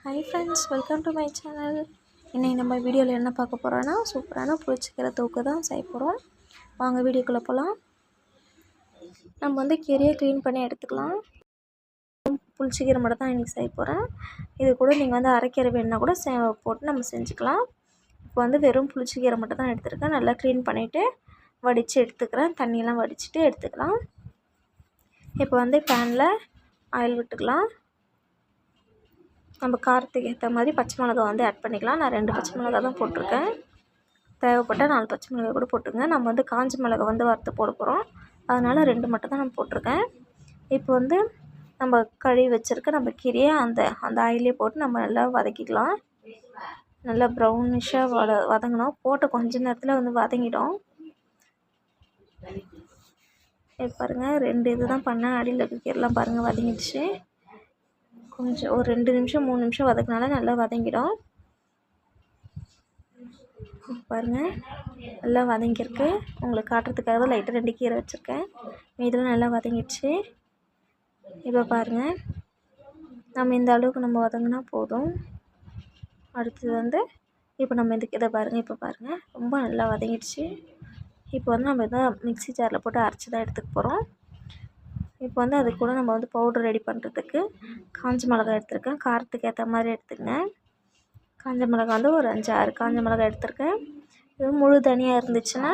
Hi friends, welcome to my channel. இன்றைக்கி நம்ம வீடியோவில் என்ன பார்க்க போகிறோன்னா, சூப்பரான புளிச்சக்கீரை தொக்கு தான் செய்ய போகிறோம். வாங்க வீடியோக்குள்ளே போகலாம். நம்ம வந்து கீரையை க்ளீன் பண்ணி எடுத்துக்கலாம். புளிச்சக்கீரை மட்டும் தான் இன்றைக்கி செய்ய போகிறேன். இது கூட நீங்கள் வந்து அரைக்கீரை வேணுன்னா கூட போட்டு நம்ம செஞ்சுக்கலாம். இப்போ வந்து வெறும் புளிச்சக்கீரை மட்டும் தான் எடுத்துருக்கேன். நல்லா க்ளீன் பண்ணிவிட்டு வடித்து எடுத்துக்கிறேன். தண்ணியெல்லாம் வடிச்சிட்டு எடுத்துக்கலாம். இப்போ வந்து பேனில் ஆயில் விட்டுக்கலாம். நம்ம காரத்துக்கு ஏற்ற மாதிரி பச்சை மிளகா வந்து ஆட் பண்ணிக்கலாம். நான் 2 பச்சை மிளகா தான் போட்டிருக்கேன். தேவைப்பட்டால் 4 பச்சை மிளகா கூட போட்டுங்க. நம்ம வந்து காஞ்ச மிளகா வந்து வறுத்து போட போகிறோம். அதனால் 2 மட்டும் தான் நான் போட்டிருக்கேன். இப்போ வந்து நம்ம கழுவி வச்சுருக்க நம்ம கீரையை அந்த ஆயிலே போட்டு நம்ம நல்லா வதக்கிக்கலாம். நல்லா ப்ரௌனிஷாக வதங்கணும். போட்ட கொஞ்ச நேரத்தில் வந்து வதங்கிடும். இப்போ பாருங்கள், 2 இது தான் பண்ணேன். அடியில் இருக்க கீரைலாம் பாருங்கள் வதங்கிடுச்சு. கொஞ்சம் ஒரு 2 நிமிஷம் 3 நிமிஷம் வதக்கினால நல்லா வதங்கிடும். பாருங்கள், நல்லா வதங்கியிருக்கு. உங்களுக்கு காட்டுறதுக்காக தான் லைட்டாக 2 கீரை வச்சுருக்கேன். இதெல்லாம் நல்லா வதங்கிடுச்சு. இப்போ பாருங்கள், நம்ம இந்த அளவுக்கு நம்ம வதங்கினா போதும். அடுத்தது வந்து இப்போ நம்ம இதை பாருங்கள். இப்போ பாருங்கள், ரொம்ப நல்லா வதங்கிடுச்சு. இப்போ வந்து நம்ம இதை மிக்ஸி ஜாரில் போட்டு அரைச்சி தான் எடுத்துக்க போகிறோம். இப்போ வந்து அது கூட நம்ம வந்து பவுடர் ரெடி பண்ணுறதுக்கு காஞ்ச மிளகா எடுத்துருக்கேன். காரத்துக்கு ஏற்ற மாதிரி எடுத்துக்கங்க. காஞ்ச மிளகா வந்து ஒரு 5-6 காஞ்ச மிளகா எடுத்துருக்கேன். இது முழு தனியாக இருந்துச்சுன்னா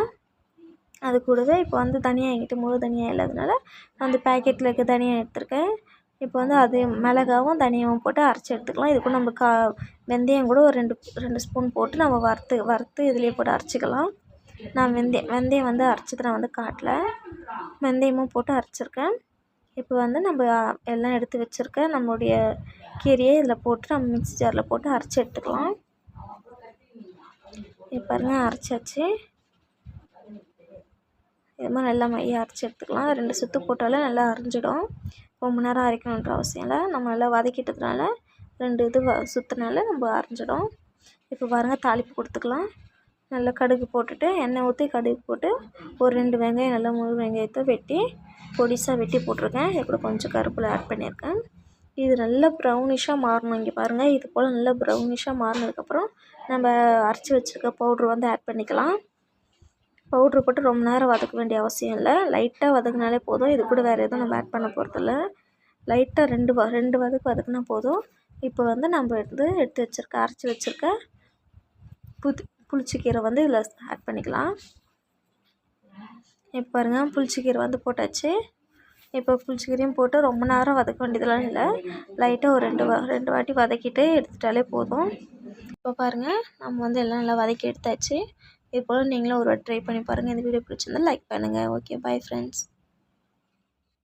அது கூடவே இப்போ வந்து தனியாக என்கிட்ட முழு தனியாக இல்லாதனால நான் அந்த பேக்கெட்டில் இருக்க தனியாக எடுத்துருக்கேன். இப்போ வந்து அது மிளகாவும் தனியாகவும் போட்டு அரைச்சி எடுத்துக்கலாம். இது கூட நம்ம வெந்தயம் கூட ஒரு 2 ஸ்பூன் போட்டு நம்ம வறுத்து இதிலே போட்டு அரைச்சிக்கலாம். நான் வெந்தயம் வந்து அரைச்சது நான் வந்து காட்டல. வெந்தயமும் போட்டு அரைச்சிருக்கேன். இப்போ வந்து நம்ம எல்லாம் எடுத்து வச்சுருக்க நம்மளுடைய கீரையை இதில் போட்டு நம்ம மிக்ஸி ஜாரில் போட்டு அரைச்சி எடுத்துக்கலாம். இப்போ பாருங்கள், அரைச்சாச்சு. இது மாதிரி நல்லா மையாக அரைச்சி எடுத்துக்கலாம். 2 சுற்று போட்டாலே நல்லா அரைஞ்சிடும். ரொம்ப நேரம் அரைக்கணுன்ற அவசியம் இல்லை. நம்ம நல்லா வதக்கிட்டதுனால 2 இது சுற்றுனால நம்ம அரைஞ்சிடும். இப்போ பாருங்கள், தாளிப்பு கொடுத்துக்கலாம். நல்லா கடுகு போட்டுட்டு எண்ணெய் ஊற்றி கடுகு போட்டு ஒரு 2 வெங்காயம் நல்லா முழு வெங்காயத்தை பொடிசாக வெட்டி போட்டிருக்கேன். இது கூட கொஞ்சம் கருவேப்பிலை ஆட் பண்ணியிருக்கேன். இது நல்லா ப்ரௌனிஷாக மாறணும். இங்கே பாருங்கள், இது போல் நல்லா ப்ரௌனிஷாக மாறினதுக்கப்புறம் நம்ம அரைச்சி வச்சுருக்க பவுட்ரு வந்து ஆட் பண்ணிக்கலாம். பவுட்ரு போட்டு ரொம்ப நேரம் வதக்க வேண்டிய அவசியம் இல்லை. லைட்டாக வதக்கினாலே போதும். இது கூட வேறு எதுவும் நம்ம ஆட் பண்ண போகிறதில்ல. லைட்டாக 2 வதக்கு வதக்குனா போதும். இப்போ வந்து நம்ம அரைச்சி வச்சுருக்க புளிச்சக்கீரை வந்து இதில் ஆட் பண்ணிக்கலாம். இப்போ பாருங்கள், புளிச்சக்கீரை வந்து போட்டாச்சு. இப்போ புளிச்சக்கீரையும் போட்டு ரொம்ப நேரம் வதக்க வேண்டியதெல்லாம் இல்லை. லைட்டாக ஒரு 2 வாட்டி வதக்கிட்டு எடுத்துட்டாலே போதும். இப்போ பாருங்கள், நம்ம வந்து எல்லாம் நல்லா வதக்கி எடுத்தாச்சு. இது போல் நீங்களும் ஒரு வாட்டி ட்ரை பண்ணி பாருங்கள். இந்த வீடியோ பிடிச்சிருந்தா லைக் பண்ணுங்கள். Okay, bye friends.